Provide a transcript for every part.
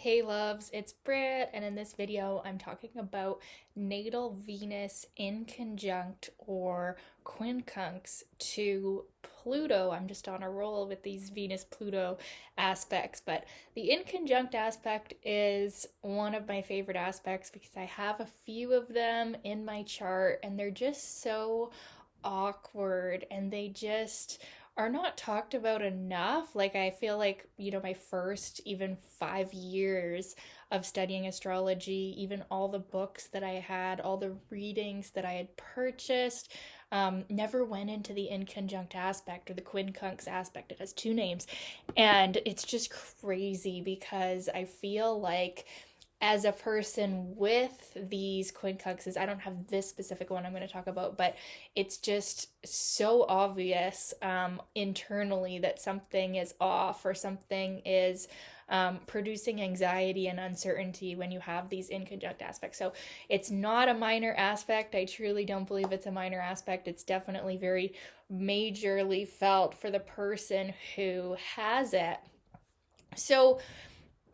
Hey loves, it's Britt, and in this video I'm talking about natal Venus inconjunct or quincunx to Pluto. I'm just on a roll with these Venus-Pluto aspects, but the inconjunct aspect is one of my favorite aspects because I have a few of them in my chart and they're just so awkward and they just are not talked about enough. Like, I feel like, my first even 5 years of studying astrology, even all the books that I had, all the readings that I had purchased, never went into the inconjunct aspect or the quincunx aspect. It has two names. And it's just crazy because I feel like as a person with these quincunxes, I don't have this specific one I'm going to talk about, but it's just so obvious internally that something is off or something is producing anxiety and uncertainty when you have these inconjunct aspects. So it's not a minor aspect. I truly don't believe it's a minor aspect. It's definitely very majorly felt for the person who has it. So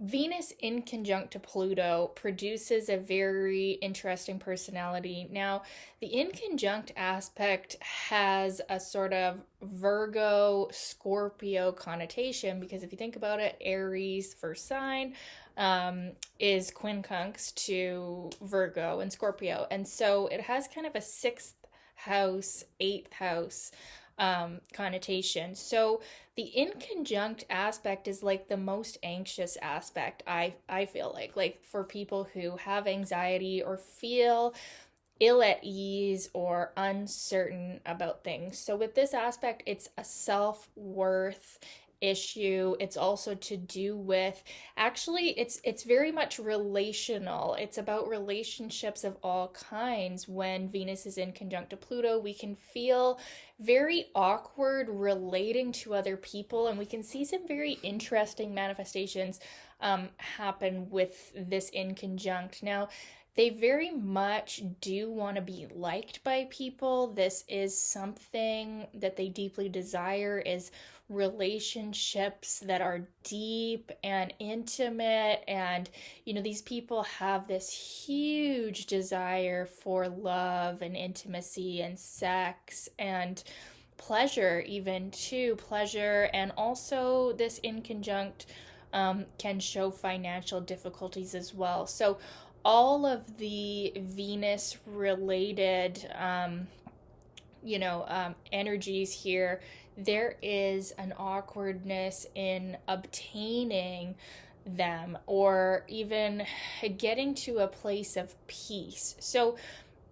Venus inconjunct to Pluto produces a very interesting personality. Now, the inconjunct aspect has a sort of Virgo Scorpio connotation because if you think about it, Aries first sign is quincunx to Virgo and Scorpio. And so it has kind of a sixth house, eighth house connotation. So the inconjunct aspect is like the most anxious aspect. I feel like for people who have anxiety or feel ill at ease or uncertain about things. So with this aspect, it's a self-worth issue. It's also to do with, actually, it's very much relational. It's about relationships of all kinds. When Venus is in conjunct to Pluto, we can feel very awkward relating to other people, and we can see some very interesting manifestations happen with this inconjunct. Now, they very much do want to be liked by people. This is something that they deeply desire, is relationships that are deep and intimate. And these people have this huge desire for love and intimacy and sex and pleasure, even too pleasure. And also this inconjunct can show financial difficulties as well. So all of the Venus related energies here, there is an awkwardness in obtaining them or even getting to a place of peace. So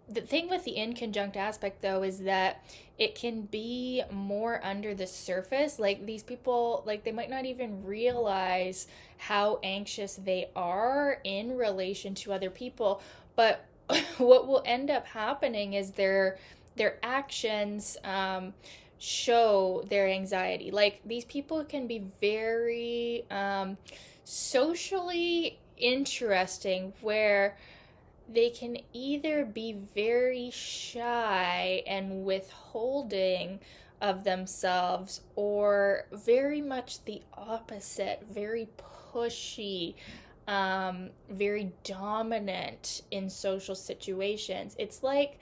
the thing with the inconjunct aspect though is that it can be more under the surface. Like, these people, like, they might not even realize how anxious they are in relation to other people, but what will end up happening is their actions show their anxiety. Like, these people can be very socially interesting, where they can either be very shy and withholding of themselves or very much the opposite, very pushy, very dominant in social situations. It's like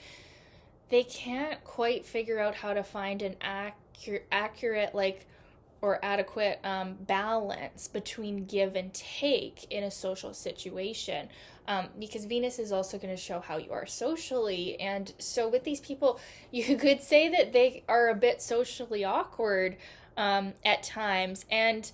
they can't quite figure out how to find an accurate, like, or adequate balance between give and take in a social situation, because Venus is also going to show how you are socially. And so with these people, you could say that they are a bit socially awkward at times, and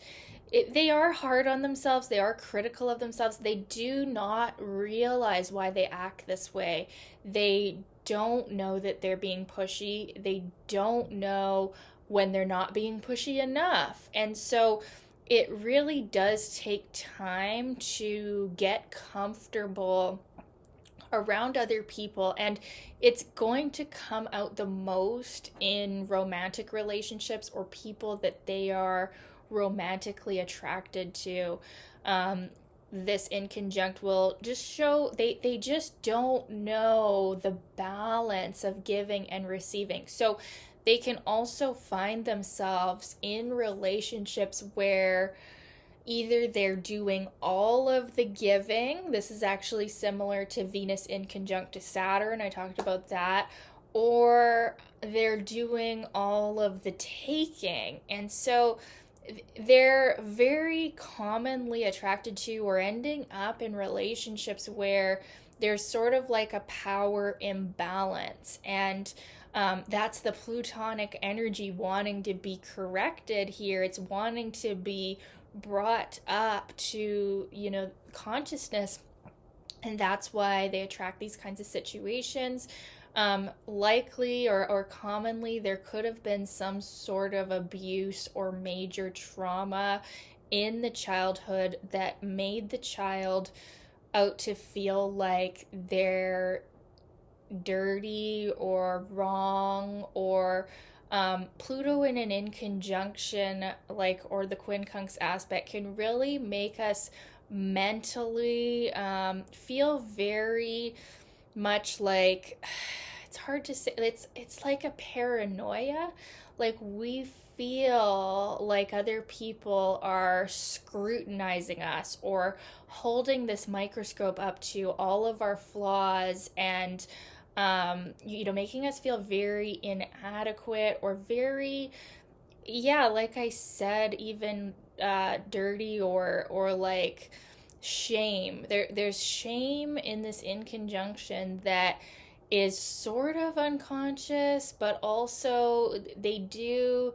they are hard on themselves. They are critical of themselves. They do not realize why they act this way. They don't know that they're being pushy. They don't know when they're not being pushy enough. And so it really does take time to get comfortable around other people, and it's going to come out the most in romantic relationships or people that they are romantically attracted to. This inconjunct will just show they just don't know the balance of giving and receiving. So they can also find themselves in relationships where either they're doing all of the giving. This is actually similar to Venus in conjunct to Saturn. I talked about that. Or they're doing all of the taking. And so they're very commonly attracted to or ending up in relationships where there's sort of like a power imbalance. And that's the Plutonic energy wanting to be corrected here. It's wanting to be brought up to, consciousness. And that's why they attract these kinds of situations. Likely or commonly, there could have been some sort of abuse or major trauma in the childhood that made the child out to feel like they're dirty or wrong, or Pluto in an inconjunction, or the quincunx aspect, can really make us mentally feel very much like, it's hard to say, it's like a paranoia. Like, we feel like other people are scrutinizing us or holding this microscope up to all of our flaws, and making us feel very inadequate or very, yeah, like I said, even dirty, or like shame. There's shame in this inconjunction that is sort of unconscious, but also they do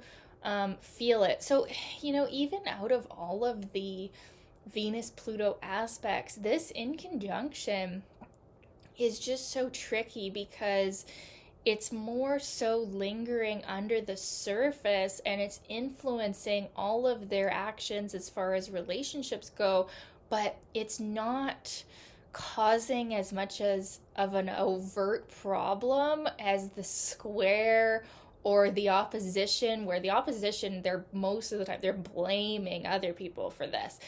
feel it. So, even out of all of the Venus Pluto aspects, this inconjunction is just so tricky because it's more so lingering under the surface, and it's influencing all of their actions as far as relationships go, but it's not causing as much as of an overt problem as the square or the opposition, where the opposition, they're most of the time they're blaming other people for this.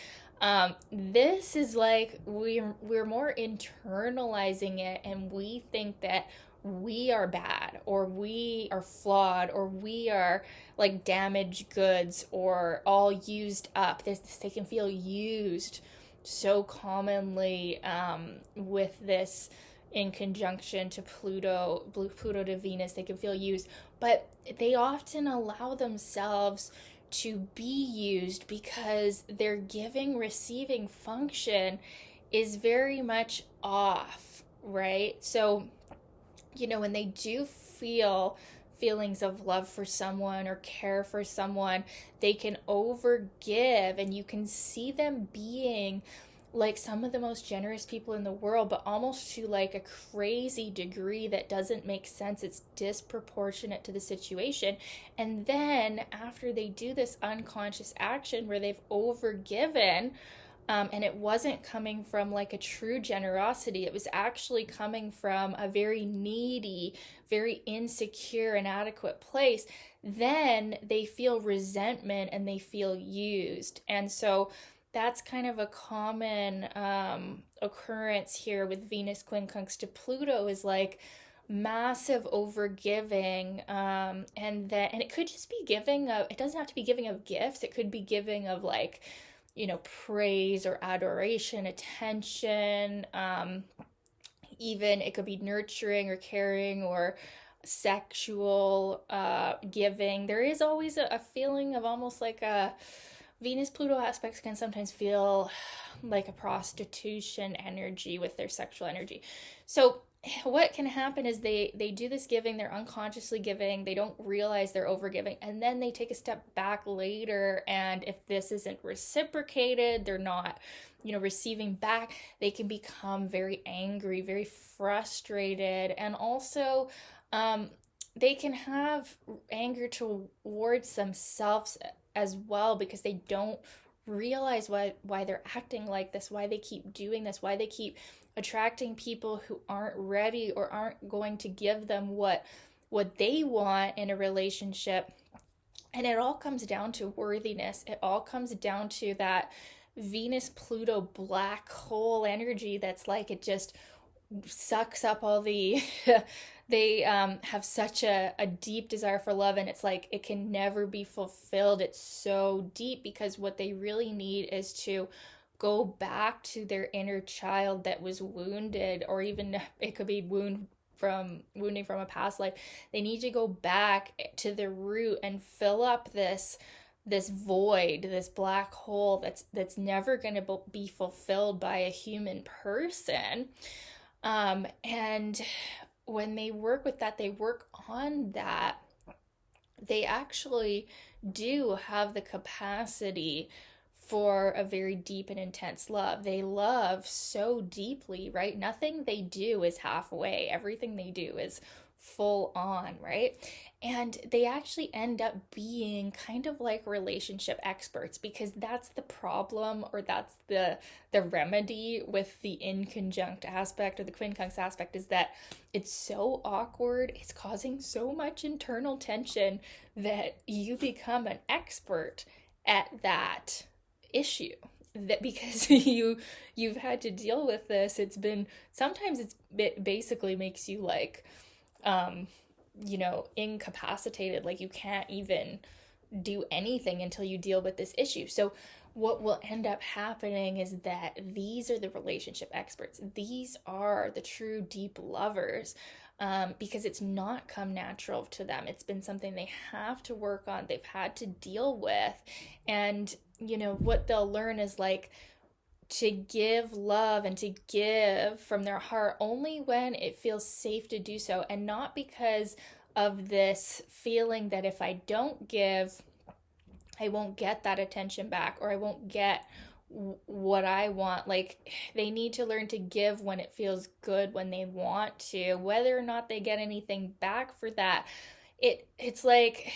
This is like we're more internalizing it, and we think that we are bad, or we are flawed, or we are like damaged goods, or all used up. They can feel used so commonly with this in conjunction to Pluto to Venus. They can feel used, but they often allow themselves to be used because their giving receiving function is very much off, right? So, when they do feel feelings of love for someone or care for someone, they can overgive, and you can see them being like some of the most generous people in the world, but almost to like a crazy degree that doesn't make sense. It's disproportionate to the situation. And then after they do this unconscious action where they've overgiven, and it wasn't coming from like a true generosity, it was actually coming from a very needy, very insecure, inadequate place, then they feel resentment and they feel used. And so that's kind of a common occurrence here with Venus quincunx to Pluto, is like massive overgiving, and it could just be giving of, it doesn't have to be giving of gifts, it could be giving of like, praise or adoration, attention, even it could be nurturing or caring or sexual giving. There is always a feeling of almost like a Venus Pluto aspects can sometimes feel like a prostitution energy with their sexual energy. So what can happen is they do this giving, they're unconsciously giving, they don't realize they're overgiving, and then they take a step back later, and if this isn't reciprocated, they're not receiving back, they can become very angry, very frustrated, and also they can have anger towards themselves as well, because they don't realize why they're acting like this, why they keep doing this, why they keep attracting people who aren't ready or aren't going to give them what they want in a relationship. And it all comes down to worthiness. It all comes down to that Venus Pluto black hole energy that's like it just sucks up all the they have such a deep desire for love, and it's like it can never be fulfilled. It's so deep because what they really need is to go back to their inner child that was wounded, or even it could be wounding from a past life. They need to go back to the root and fill up this void, this black hole that's never going to be fulfilled by a human person. And when they work with that, they work on that, they actually do have the capacity for a very deep and intense love. They love so deeply, right? Nothing they do is halfway. Everything they do is full on, right? And they actually end up being kind of like relationship experts, because that's the problem, or that's the remedy with the inconjunct aspect or the quincunx aspect, is that it's so awkward, it's causing so much internal tension that you become an expert at that issue, that because you've had to deal with this. It's been, sometimes it basically makes you like incapacitated, like you can't even do anything until you deal with this issue. So what will end up happening is that these are the relationship experts. These are the true deep lovers, because it's not come natural to them. It's been something they have to work on, they've had to deal with. And, what they'll learn is like to give love and to give from their heart only when it feels safe to do so, and not because of this feeling that if I don't give, I won't get that attention back, or I won't get what I want. Like, they need to learn to give when it feels good, when they want to, whether or not they get anything back for that. It's like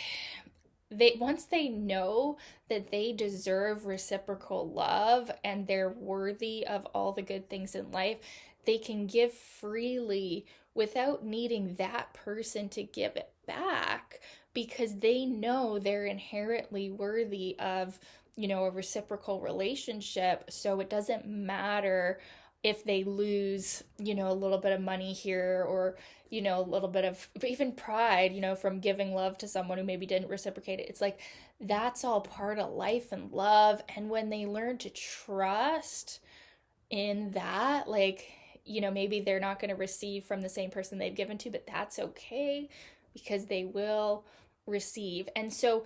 once they know that they deserve reciprocal love and they're worthy of all the good things in life, they can give freely without needing that person to give it back, because they know they're inherently worthy of, a reciprocal relationship. So it doesn't matter if they lose, a little bit of money here, or, a little bit of even pride, from giving love to someone who maybe didn't reciprocate it. It's like that's all part of life and love. And when they learn to trust in that, like, maybe they're not going to receive from the same person they've given to, but that's okay, because they will receive. And so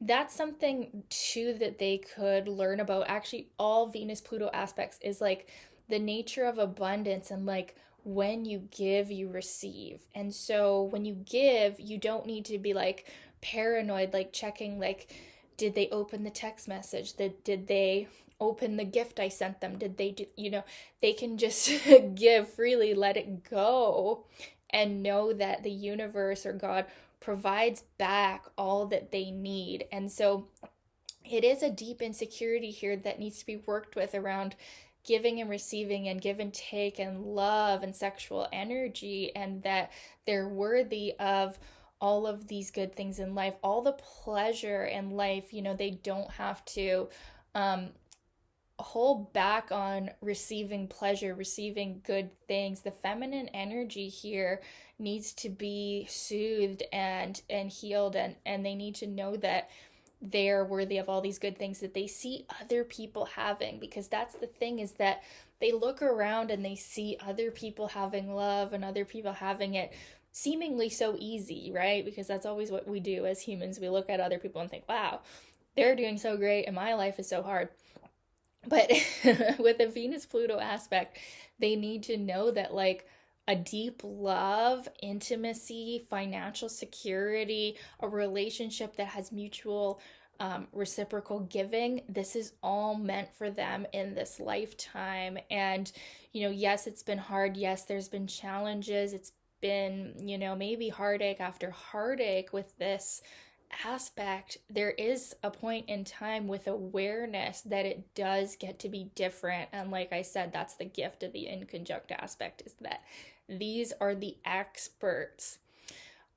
that's something too that they could learn about. Actually, all Venus Pluto aspects is like the nature of abundance, and like when you give, you receive. And so when you give, you don't need to be like paranoid, like checking, like, did they open the text message? Did they open the gift I sent them? Did they do, they can just give freely, let it go, and know that the universe or God provides back all that they need. And so it is a deep insecurity here that needs to be worked with around giving and receiving, and give and take, and love and sexual energy, and that they're worthy of all of these good things in life, all the pleasure in life. They don't have to hold back on receiving pleasure, receiving good things. The feminine energy here needs to be soothed and healed, and they need to know that they're worthy of all these good things that they see other people having, because that's the thing, is that they look around and they see other people having love and other people having it seemingly so easy, right? Because that's always what we do as humans. We look at other people and think, wow, they're doing so great and my life is so hard. But with the Venus Pluto aspect, they need to know that like a deep love, intimacy, financial security, a relationship that has mutual reciprocal giving, this is all meant for them in this lifetime. And, yes, it's been hard. Yes, there's been challenges. It's been, maybe heartache after heartache with this aspect. There is a point in time with awareness that it does get to be different. And like I said, that's the gift of the inconjunct aspect, is that these are the experts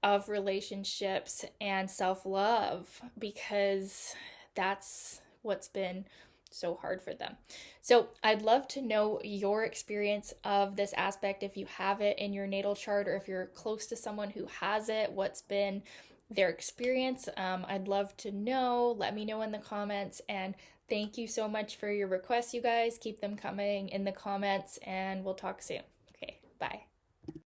of relationships and self-love, because that's what's been so hard for them. So I'd love to know your experience of this aspect if you have it in your natal chart or if you're close to someone who has it. What's been their experience? I'd love to know. Let me know in the comments. And thank you so much for your requests, you guys. Keep them coming in the comments, and we'll talk soon. Okay, bye.